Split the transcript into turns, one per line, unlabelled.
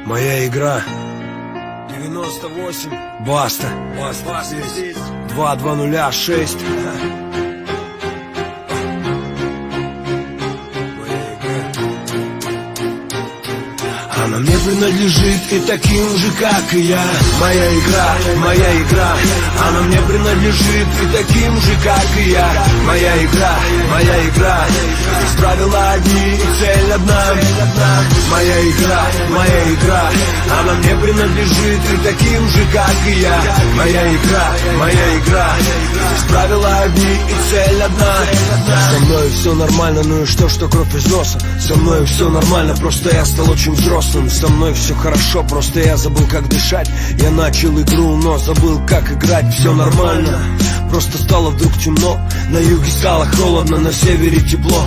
Моя игра
98.
Баста.
Баста здесь.
2206. Она мне принадлежит и таким же, как и я. Моя игра, моя игра. Она мне принадлежит и таким же, как и я. Моя игра, моя игра. Здесь правила одни и цель одна. Моя игра, моя игра. Она мне принадлежит и таким же, как и я. Моя игра, моя игра. Здесь правила одни и цель одна. Со мной все нормально, ну и что кровь из носа. Со мной все нормально, просто я стал очень взрослым. Со мной все хорошо, просто я забыл, как дышать. Я начал игру, но забыл, как играть. Все нормально, просто стало вдруг темно. На юге стало холодно, на севере тепло.